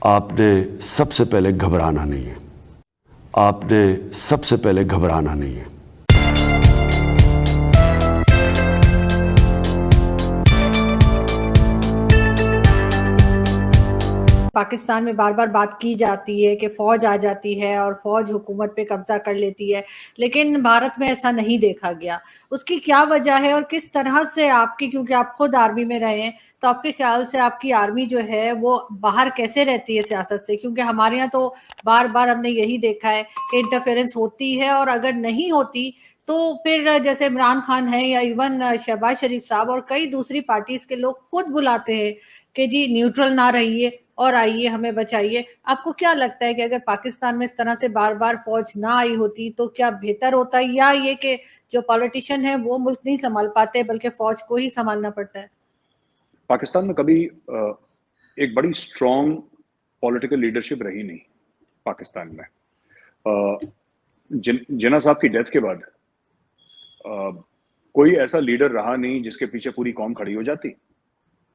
आपने सबसे पहले घबराना नहीं है। आपने सबसे पहले घबराना नहीं है। पाकिस्तान में बार बार बात की जाती है कि फौज आ जाती है और फौज हुकूमत पे कब्जा कर लेती है, लेकिन भारत में ऐसा नहीं देखा गया। उसकी क्या वजह है और किस तरह से आपकी, क्योंकि आप खुद आर्मी में रहे हैं, तो आपके ख्याल से आपकी आर्मी जो है वो बाहर कैसे रहती है सियासत से? क्योंकि हमारे यहाँ तो बार बार हमने यही देखा है कि इंटरफेरेंस होती है, और अगर नहीं होती तो फिर जैसे इमरान खान है या इवन शहबाज शरीफ साहब और कई दूसरी पार्टीज के लोग खुद बुलाते हैं कि जी न्यूट्रल ना रहिए और आइए हमें बचाइए। आपको क्या लगता है कि अगर पाकिस्तान में इस तरह से बार बार फौज ना आई होती तो क्या बेहतर होता, या ये कि जो पॉलिटिशियन है वो मुल्क नहीं संभाल पाते बल्कि फौज को ही संभालना पड़ता है? पाकिस्तान में कभी एक बड़ी स्ट्रॉन्ग पॉलिटिकल लीडरशिप रही नहीं पाकिस्तान में। जिन्ना साहब की डेथ के बाद कोई ऐसा लीडर रहा नहीं जिसके पीछे पूरी कौम खड़ी हो जाती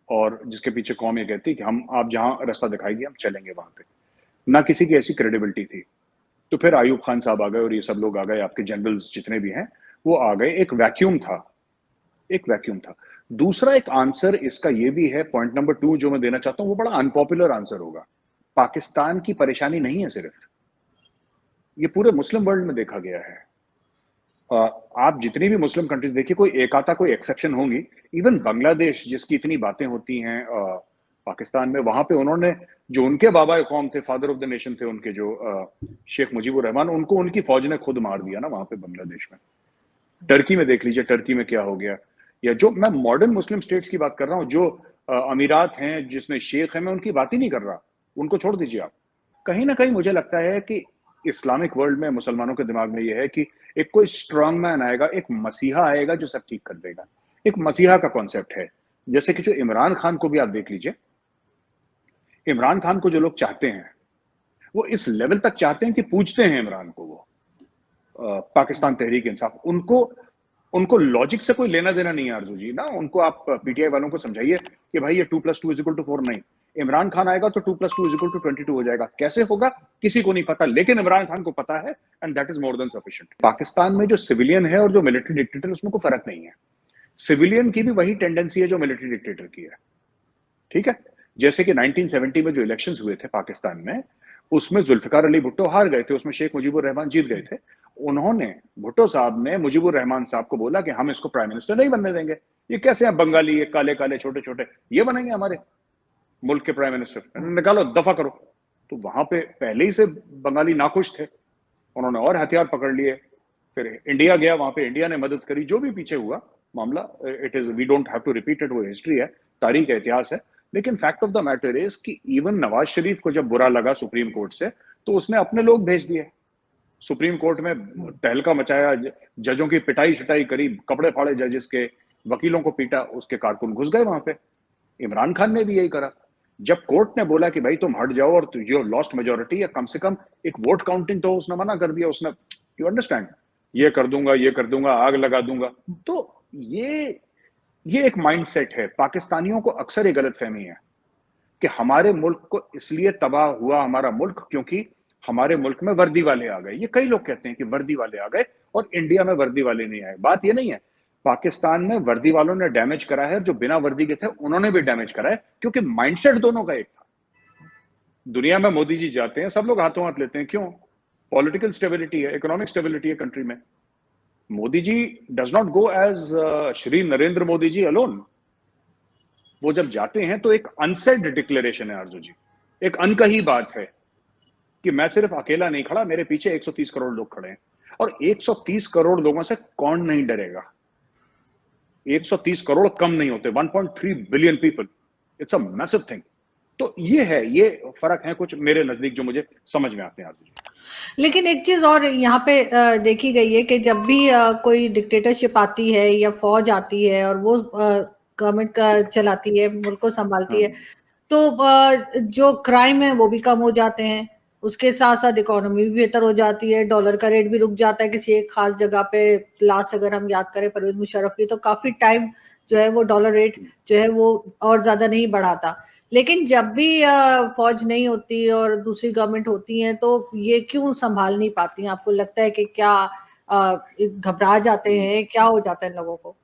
और जिसके पीछे कौम ये कहती कि हम आप जहां रास्ता दिखाएंगे हम चलेंगे वहां पे। ना किसी की ऐसी क्रेडिबिलिटी थी। तो फिर आयूब खान साहब आ गए और ये सब लोग आ गए, आपके जनरल्स जितने भी हैं वो आ गए। एक वैक्यूम था, एक वैक्यूम था। दूसरा एक आंसर इसका ये भी है, पॉइंट नंबर 2 जो मैं देना चाहता हूं वो बड़ा अनपॉपुलर आंसर होगा। पाकिस्तान की परेशानी नहीं है सिर्फ, ये पूरे मुस्लिम वर्ल्ड में देखा गया है। आप जितनी भी मुस्लिम कंट्रीज देखिए, कोई एक आता कोई एक्सेप्शन होंगी। इवन बांग्लादेश जिसकी इतनी बातें होती हैं पाकिस्तान में, वहां पे उन्होंने जो उनके बाबा कौम थे, फादर ऑफ द नेशन थे उनके, जो शेख मुजीबुर रहमान, उनको उनकी फौज ने खुद मार दिया ना वहां पे बांग्लादेश में। टर्की में देख लीजिए, टर्की में क्या हो गया। या जो मैं मॉडर्न मुस्लिम स्टेट्स की बात कर रहा हूँ, जो अमीरात हैं जिसमें शेख है, मैं उनकी बात ही नहीं कर रहा, उनको छोड़ दीजिए आप। कहीं ना कहीं मुझे लगता है कि इस्लामिक वर्ल्ड में मुसलमानों के दिमाग में यह है कि एक कोई स्ट्रांग मैन आएगा, एक मसीहा आएगा जो सब ठीक कर देगा। एक मसीहा का कॉन्सेप्ट है। जैसे कि जो इमरान खान को भी आप देख लीजिए, इमरान खान को जो लोग चाहते हैं वो इस लेवल तक चाहते हैं कि पूछते हैं इमरान को, वो पाकिस्तान तहरीक इंसाफ, उनको लॉजिक से कोई लेना देना नहीं है आरजू जी ना। उनको आप पीटीआई वालों को समझाइए कि भाई ये 2+2=4 नहीं, इमरान खान आएगा तो 2+2=22 हो जाएगा। कैसे होगा किसी को नहीं पता, लेकिन इमरान खान को पता है, and that is more than sufficient. Pakistan में जो सिविलियन है और जो मिलिट्री डिक्टेटर, उसमें कोई फर्क नहीं है। सिविलियन की भी वही टेंडेंसी है जो मिलिट्री डिक्टेटर की है, ठीक है। जैसे कि 1970 में जो इलेक्शंस हुए थे पाकिस्तान में, उसमें जुल्फिकार अली भुट्टो हार गए थे, उसमें शेख मुजीबुर रहमान जीत गए थे। उन्होंने, भुट्टो साहब ने मुजीबुर रहमान साहब को बोला कि हम इसको प्राइम मिनिस्टर नहीं बनने देंगे। ये कैसे हैं बंगाली, ये काले काले छोटे छोटे, ये बनेंगे हमारे मुल्क के प्राइम मिनिस्टर? निकालो, दफा करो। तो वहां पे पहले ही से बंगाली नाखुश थे, उन्होंने और हथियार पकड़ लिए। फिर इंडिया गया, वहां पे इंडिया ने मदद करी। जो भी पीछे हुआ मामला, it is, we don't have to repeat it, वो हिस्ट्री है, तारीख है, इतिहास है। लेकिन fact of the matter is कि इवन नवाज शरीफ को जब बुरा लगा सुप्रीम कोर्ट से, तो उसने अपने लोग भेज दिए सुप्रीम कोर्ट में, तहलका मचाया, जजों की पिटाई शिटाई करी, कपड़े फाड़े जजेस के, वकीलों को पीटा, उसके कारकुन घुस गए वहां पे। इमरान खान ने भी यही करा। जब कोर्ट ने बोला कि भाई तुम हट जाओ और यू लॉस्ट मेजोरिटी, या कम से कम एक वोट काउंटिंग, तो उसने मना कर दिया। उसने, यू अंडरस्टैंड, ये कर दूंगा, ये कर दूंगा, आग लगा दूंगा। तो ये एक माइंडसेट है। पाकिस्तानियों को अक्सर ये गलतफहमी है कि हमारे मुल्क को इसलिए तबाह हुआ हमारा मुल्क क्योंकि हमारे मुल्क में वर्दी वाले आ गए। ये कई लोग कहते हैं कि वर्दी वाले आ गए और इंडिया में वर्दी वाले नहीं आए। बात ये नहीं है। पाकिस्तान में वर्दी वालों ने डैमेज करा है, जो बिना वर्दी के थे उन्होंने भी डैमेज करा है, क्योंकि माइंडसेट दोनों का एक था। दुनिया में मोदी जी जाते हैं, सब लोग हाथों हाथ लेते हैं, क्यों? पॉलिटिकल स्टेबिलिटी है, इकोनॉमिक स्टेबिलिटी है कंट्री में। Modi ji does not go as Shri Narendra Modi ji alone. वो जब जाते हैं तो एक अनसेड डिक्लेरेशन है आरजू जी, एक अनकही बात है कि मैं सिर्फ अकेला नहीं खड़ा, मेरे पीछे 130 करोड़ लोग खड़े हैं। और 130 करोड़ लोगों से कौन नहीं डरेगा? 130 करोड़ कम नहीं होते, 1.3 billion people, it's a massive thing. तो ये है, ये फर्क है कुछ मेरे नजदीक जो मुझे समझ में आते हैं आरजू जी। लेकिन एक चीज और यहाँ पे देखी गई है कि जब भी कोई डिक्टेटरशिप आती है या फौज आती है और वो गवर्नमेंट का चलाती है, मुल्क को संभालती है, तो जो क्राइम है वो भी कम हो जाते हैं, उसके साथ साथ इकोनॉमी भी बेहतर हो जाती है, डॉलर का रेट भी रुक जाता है किसी एक खास जगह पे। लास्ट अगर हम याद करें परवेज मुशर्रफ की, तो काफी टाइम जो है वो डॉलर रेट जो है वो और ज्यादा नहीं बढ़ाता। लेकिन जब भी फौज नहीं होती और दूसरी गवर्नमेंट होती है, तो ये क्यों संभाल नहीं पाती हैं? आपको लगता है कि क्या घबरा जाते हैं, क्या हो जाता है इन लोगों को?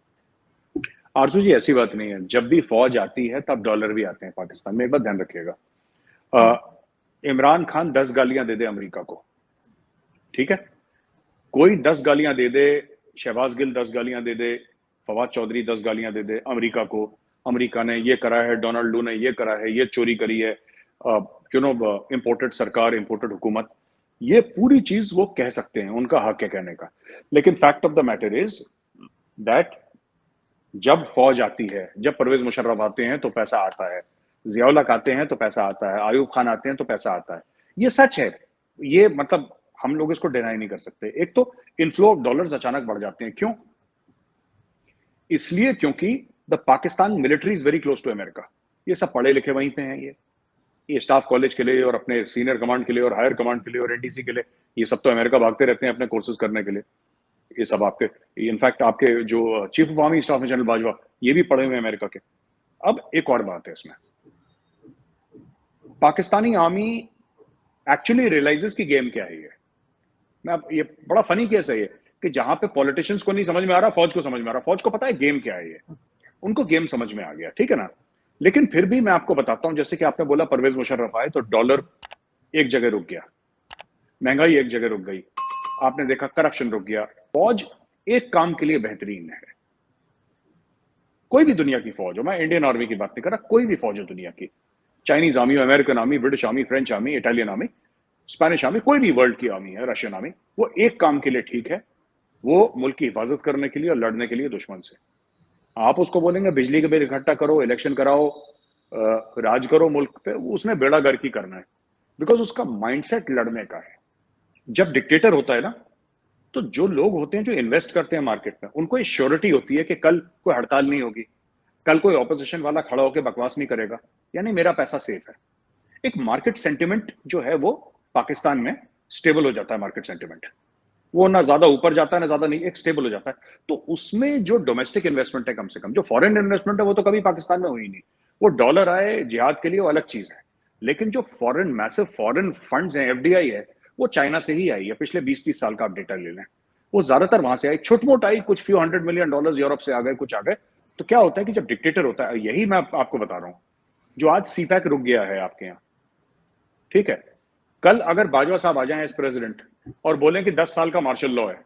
आरजू जी, ऐसी बात नहीं है। जब भी फौज आती है तब डॉलर भी आते हैं पाकिस्तान में, एक बात ध्यान रखिएगा। इमरान खान 10 गालियां दे दे अमेरिका को, ठीक है, कोई 10 गालियां दे दे, शहबाज गिल 10 गालियां दे दे, फवाद चौधरी 10 गालियां दे दे अमेरिका को, अमेरिका ने ये करा है, डोनाल्ड लू ने ये करा है, ये चोरी करी है, इंपोर्टेड सरकार, इंपोर्टेड हुकूमत, ये पूरी चीज वो कह सकते हैं, उनका हक है कहने का। लेकिन fact of the matter is that जब फौज आती है, जब परवेज मुशर्रफ आते हैं तो पैसा आता है, जियाउल हक आते हैं तो पैसा आता है, आयूब खान आते हैं तो पैसा आता है। ये सच है, ये मतलब हम लोग इसको डिनाई नहीं कर सकते। एक तो इनफ्लो ऑफ डॉलर्स अचानक बढ़ जाते हैं, क्यों? इसलिए क्योंकि the Pakistan military is very close to America. ये सब पढ़े लिखे वहीं पे हैं, ये स्टाफ कॉलेज के लिए और अपने सीनियर कमांड के लिए और हायर कमांड के लिए और एनडीसी के लिए, ये सब तो अमेरिका भागते रहते हैं अपने कोर्सेज करने के लिए। ये सब आपके, इनफैक्ट आपके जो चीफ ऑफ आर्मी स्टाफ है जनरल बाजवा, ये भी पढ़े हुए हैं अमेरिका के। अब एक और बात है इसमें, पाकिस्तानी आर्मी एक्चुअली रियलाइजेस की गेम क्या है ये। मैं अब ये बड़ा फनी केस है ये, कि जहां पे पॉलिटिशियंस को नहीं समझ में आ रहा, फौज को समझ में आ रहा। फौज को पता है गेम क्या है ये, उनको गेम समझ में आ गया, ठीक है ना। लेकिन फिर भी मैं आपको बताता हूं, जैसे कि आपने बोला परवेज मुशर्रफ आए तो डॉलर एक जगह रुक गया, महंगाई एक जगह रुक गई, आपने देखा करप्शन रुक गया। फौज एक काम के लिए बेहतरीन है, कोई भी दुनिया की फौज हो, मैं इंडियन आर्मी की बात नहीं कर रहा, कोई भी फौज हो दुनिया की, Chinese army, American army, British army, French army, Italian army, Spanish army, कोई भी वर्ल्ड की आर्मी है, रशियन आर्मी, वो एक काम के लिए ठीक है, वो मुल्क की हिफाजत करने के लिए और लड़ने के लिए दुश्मन से। आप उसको बोलेंगे बिजली के बिल इकट्ठा करो, इलेक्शन कराओ, राज करो मुल्क पे, उसने बेड़ा गर्क ही करना है, बिकॉज उसका माइंडसेट लड़ने का है। जब डिक्टेटर होता है ना, तो जो लोग होते हैं जो इन्वेस्ट करते हैं मार्केट में, उनको ये श्योरिटी होती है कि कल कोई हड़ताल नहीं होगी, कल कोई ऑपोजिशन वाला खड़ा होकर बकवास नहीं करेगा, यानी मेरा पैसा सेफ है। एक मार्केट सेंटिमेंट जो है वो पाकिस्तान में स्टेबल हो जाता है। मार्केट सेंटिमेंट वो ना ज्यादा ऊपर जाता है ना ज्यादा नहीं, एक स्टेबल हो जाता है। तो उसमें जो डोमेस्टिक इन्वेस्टमेंट है, कम से कम जो फॉरेन इन्वेस्टमेंट है, वो तो कभी पाकिस्तान में हुई नहीं। वो डॉलर आए जिहाद के लिए, वो अलग चीज है। लेकिन जो फॉरेन मैसिव फॉरेन फंड्स हैं, एफडीआई है, वो चाइना से ही आई है। पिछले 20-30 साल का आप डेटा ले लें, वो ज्यादातर वहां से आई। छोट मोट आई, कुछ फ्यू $100 मिलियन यूरोप से आ गए, कुछ आ गए। तो क्या होता है कि जब डिक्टेटर होता है, यही मैं आपको बता रहा हूं, जो आज सीपैक रुक गया है आपके यहाँ, ठीक है, कल अगर बाजवा साहब आ जाएं एज प्रेसिडेंट और बोलें कि 10 साल का मार्शल लॉ है,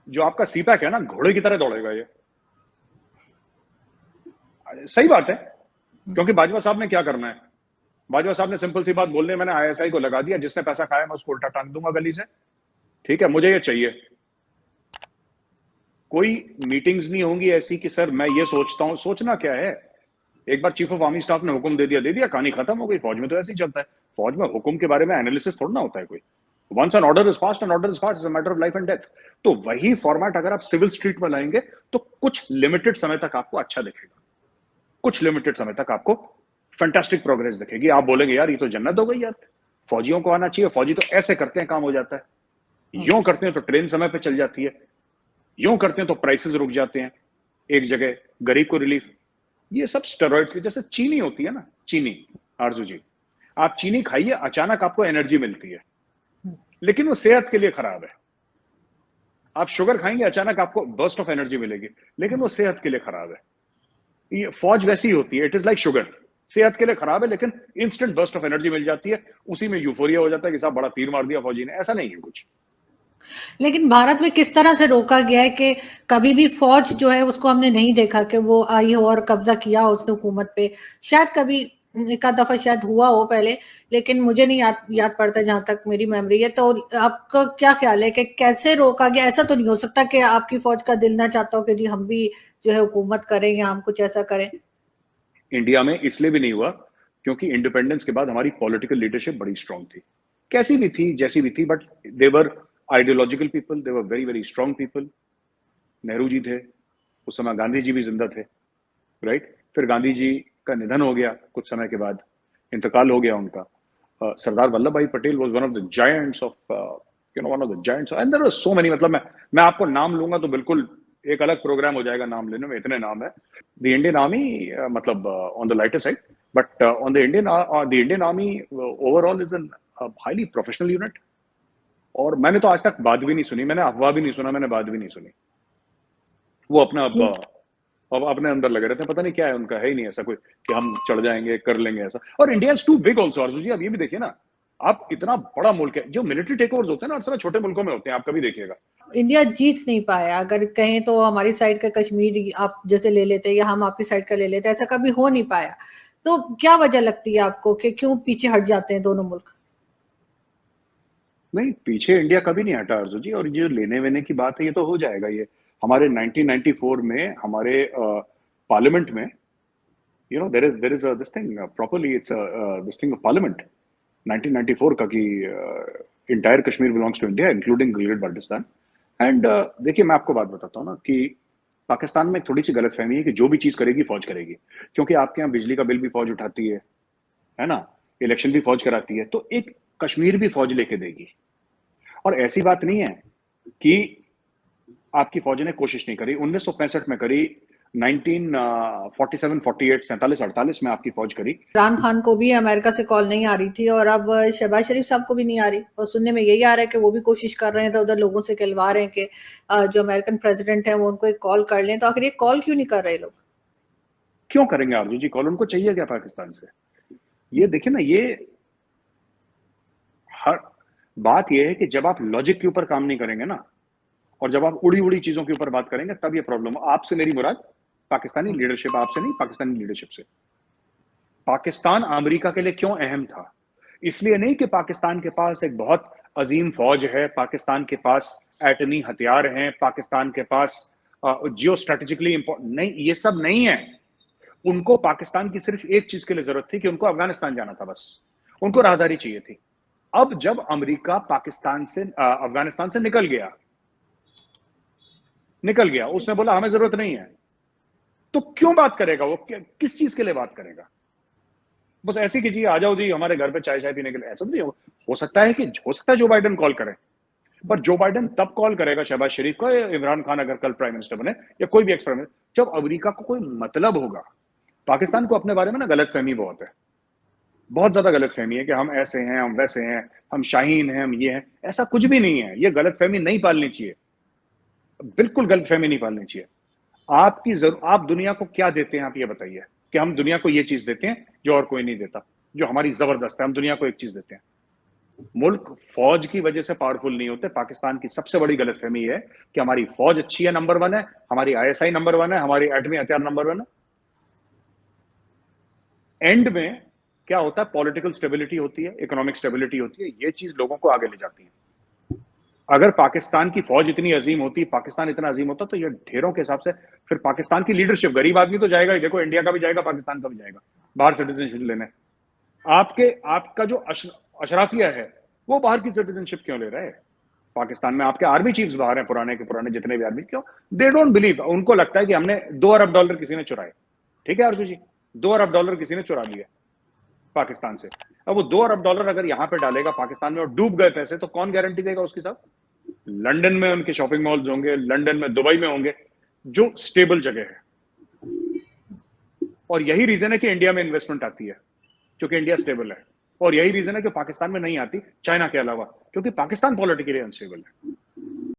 जो आपका सीपैक है ना, घोड़े की तरह दौड़ेगा ये। सही बात है, क्योंकि बाजवा साहब ने क्या करना है? बाजवा साहब ने सिंपल सी बात बोलनी है, मैंने आईएसआई को लगा दिया, जिसने पैसा खाया मैं उसको उल्टा टांग दूंगा गली से, ठीक है, मुझे ये चाहिए। कोई मीटिंग्स नहीं होंगी ऐसी कि सर मैं ये सोचता हूं। सोचना क्या है, एक बार चीफ ऑफ आर्मी स्टाफ ने हुक्म दे दिया, कहानी खत्म हो गई। फौज में तो ऐसे ही चलता है, फौज में हुक्म के बारे में एनालिसिस थोड़ा ना होता है कोई। Once an order is passed, an order is passed, it's a matter of life and death. तो वही फॉर्मेट अगर आप सिविल स्ट्रीट में लाएंगे तो कुछ लिमिटेड समय तक आपको अच्छा दिखेगा, कुछ लिमिटेड समय तक आपको फैंटास्टिक प्रोग्रेस दिखेगी। आप बोलेंगे यार ये तो जन्नत हो गई यार, फौजियों को आना चाहिए, फौजी तो ऐसे करते हैं काम हो जाता है, यूं करते हैं तो ट्रेन समय पे चल जाती है, यूं करते हैं तो प्राइसेस रुक जाते हैं एक जगह, गरीब को रिलीफ। ये सब स्टेरॉइड्स की, जैसे चीनी होती है ना, चीनी, आरजू जी, आप चीनी खाइए, अचानक आपको एनर्जी मिलती है, लेकिन वो सेहत के लिए खराब है। आप शुगर खाएंगे, अचानक आपको बर्स्ट ऑफ एनर्जी मिलेगी, लेकिन वो सेहत के लिए खराब है। ये फौज वैसी होती है, इट इज लाइक शुगर, सेहत के लिए खराब है, लेकिन इंस्टेंट बर्स्ट ऑफ एनर्जी मिल जाती है, उसी में यूफोरिया हो जाता है कि साहब बड़ा तीर मार दिया फौजी ने। ऐसा नहीं है कुछ। लेकिन भारत में किस तरह से रोका गया है कि कभी भी फौज जो है उसको हमने नहीं देखा कि वो आई हो और कब्जा किया हो उसने हुकूमत पे। शायद कभी एक आध दफा शायद हुआ हो पहले, लेकिन मुझे नहीं याद पड़ता जहां तक मेरी मेमोरी है। तो आपका क्या ख्याल है कि कैसे रोका गया? ऐसा तो नहीं हो सकता कि आपकी फौज का दिल ना चाहता हो कि जी हम भी जो है हुकूमत करें या हम कुछ ऐसा करें। इंडिया में इसलिए भी नहीं हुआ क्योंकि इंडिपेंडेंस के बाद हमारी पॉलिटिकल लीडरशिप बड़ी स्ट्रांग थी, कैसी भी थी, जैसी भी थी, but they were ideological people, they were very very strong people. Nehru ji थे उस समय, गांधी जी भी जिंदा थे, राइट। फिर गांधी जी का निधन हो गया कुछ समय के बाद, इंतकाल हो गया उनका। Sardar Vallabhbhai Patel was one of the giants of one of the giants, and there are so many, मतलब मैं आपको नाम लूंगा तो बिल्कुल एक अलग प्रोग्राम हो जाएगा नाम लेने में, इतने नाम है। द इंडियन आर्मी, मतलब on the lighter side, but on the Indian army overall is an highly professional unit. और मैंने तो आज तक बात भी नहीं सुनी, मैंने अफवाह भी नहीं सुना, मैंने बात भी नहीं सुनी। वो अपना अब अपने अंदर लगे रहते हैं, पता नहीं क्या है उनका, है ही नहीं ऐसा कोई कि हम चढ़ जाएंगे कर लेंगे ऐसा। और India is too big also Arjun ji, आप ये भी देखिए ना, आप इतना बड़ा मुल्क है, जो मिलिट्री टेक ओवर्स होते हैं ना अक्सर छोटे मुल्कों में होते हैं, आप कभी देखिएगा। इंडिया जीत नहीं पाया, अगर कहें तो हमारी साइड का कश्मीर आप जैसे ले लेते या हम आपकी साइड का ले लेते, ऐसा कभी हो नहीं पाया। तो क्या वजह लगती है आपको कि क्यों पीछे हट जाते हैं दोनों मुल्क? नहीं, पीछे इंडिया कभी नहीं हटा अर्जुन जी, और ये लेने वेने की बात है, ये तो हो जाएगा। ये हमारे 1994 में हमारे पार्लियामेंट में, there is a this thing, properly it's this thing of parliament 1994 का कि entire Kashmir belongs to India including Gilgit Baltistan। And देखिए मैं आपको बात बताता हूँ ना कि पाकिस्तान में थोड़ी सी गलतफहमी है कि जो भी चीज करेगी फौज करेगी, क्योंकि आपके यहाँ बिजली का बिल भी फौज उठाती है ना, इलेक्शन भी फौज कराती है, तो एक कश्मीर भी फौज लेके देगी। और ऐसी बात नहीं है कि आपकी फौज ने कोशिश नहीं करी, 1965 में करी, 1947, 48, 47, 48 में आपकी फौज करी। इमरान खान को भी अमेरिका से कॉल नहीं आ रही थी, और अब शहबाज शरीफ साहब को भी नहीं आ रही, और सुनने में यही आ रहा है कि वो भी कोशिश कर रहे हैं, तो उधर लोगों से कहलवा रहे हैं कि जो अमेरिकन प्रेसिडेंट है वो उनको एक कॉल कर लें। तो आखिर ये कॉल क्यों नहीं कर रहे लोग? क्यों करेंगे आरजू जी कॉल? उनको चाहिए क्या पाकिस्तान से? ये देखिए ना, ये हर बात ये है कि जब आप लॉजिक के ऊपर काम नहीं करेंगे ना, और जब आप उड़ी उड़ी चीजों के ऊपर बात करेंगे, तब ये प्रॉब्लम। आपसे मेरी मुराद पाकिस्तानी लीडरशिप, आपसे नहीं, पाकिस्तानी लीडरशिप से। पाकिस्तान अमेरिका के लिए क्यों अहम था? इसलिए नहीं कि पाकिस्तान के पास एक बहुत अजीम फौज है, पाकिस्तान के पास एटमी हथियार हैं, पाकिस्तान के पास जियो स्ट्रेटेजिकली इंपॉर्टेंट, नहीं, ये सब नहीं है। उनको पाकिस्तान की सिर्फ एक चीज के लिए जरूरत थी कि उनको अफगानिस्तान जाना था, बस उनको राहदारी चाहिए थी। अब जब अमेरिका पाकिस्तान से अफगानिस्तान से निकल गया, उसने बोला हमें जरूरत नहीं है, तो क्यों बात करेगा वो? किस चीज के लिए बात करेगा? बस ऐसे कि जी आ जाओ जी हमारे घर पे चाय पीने के लिए, ऐसा नहीं हो सकता है जो बाइडेन कॉल करे, पर जो बाइडेन तब कॉल करेगा शहबाज शरीफ को, इमरान खान अगर कल प्राइम मिनिस्टर बने, या कोई भी एक्स प्राइम मिनिस्टर, जब अमेरिका को कोई मतलब होगा। पाकिस्तान को अपने बारे में ना गलतफहमी बहुत है, बहुत ज्यादा गलतफहमी है कि हम ऐसे हैं, हम वैसे हैं, हम शाहीन हैं, हम ये हैं। ऐसा कुछ भी नहीं है, ये गलतफहमी नहीं पालनी चाहिए, बिल्कुल गलतफहमी नहीं पालनी चाहिए। आप दुनिया को क्या देते हैं? आप ये बताइए कि हम दुनिया को ये चीज देते हैं जो और कोई नहीं देता, जो हमारी जबरदस्त है। हम दुनिया को एक चीज देते हैं, मुल्क फौज की वजह से पावरफुल नहीं होते। पाकिस्तान की सबसे बड़ी गलतफहमी है कि हमारी फौज अच्छी है, नंबर 1 है, हमारी ISI नंबर 1 है, हमारी एटमी हथियार नंबर 1 है। एंड में क्या होता है? पॉलिटिकल स्टेबिलिटी होती है, इकोनॉमिक स्टेबिलिटी होती है, ये चीज लोगों को आगे ले जाती है। अगर पाकिस्तान की फौज इतनी अजीम होती, पाकिस्तान इतना अजीम होता, तो ये ढेरों के हिसाब से फिर पाकिस्तान की लीडरशिप, गरीब आदमी तो जाएगा ही, देखो इंडिया का भी जाएगा, पाकिस्तान का भी जाएगा बाहर सिटीजनशिप लेने। आपका जो अशराफिया है वो बाहर की सिटीजनशिप क्यों ले रहा है? पाकिस्तान में आपके आर्मी चीफ्स बाहर हैं, पुराने के पुराने जितने भी आर्मी, क्यों? They don't believe. उनको लगता है कि हमने $2 अरब किसी ने चुराए। ठीक है अर्जुन जी, $2 अरब किसी ने चुरा लिया पाकिस्तान से। अब वो $2 अरब अगर यहां पे डालेगा पाकिस्तान में और डूब गए पैसे, तो कौन गारंटी देगा उसके साथ? लंदन में उनके शॉपिंग मॉल्स होंगे, लंदन में, दुबई में होंगे, जो स्टेबल जगह है। और यही रीजन है कि इंडिया में इन्वेस्टमेंट आती है, क्योंकि इंडिया स्टेबल है। और यही रीजन है कि पाकिस्तान में नहीं आती, चाइना के अलावा, क्योंकि पाकिस्तान पॉलिटिकली अनस्टेबल है।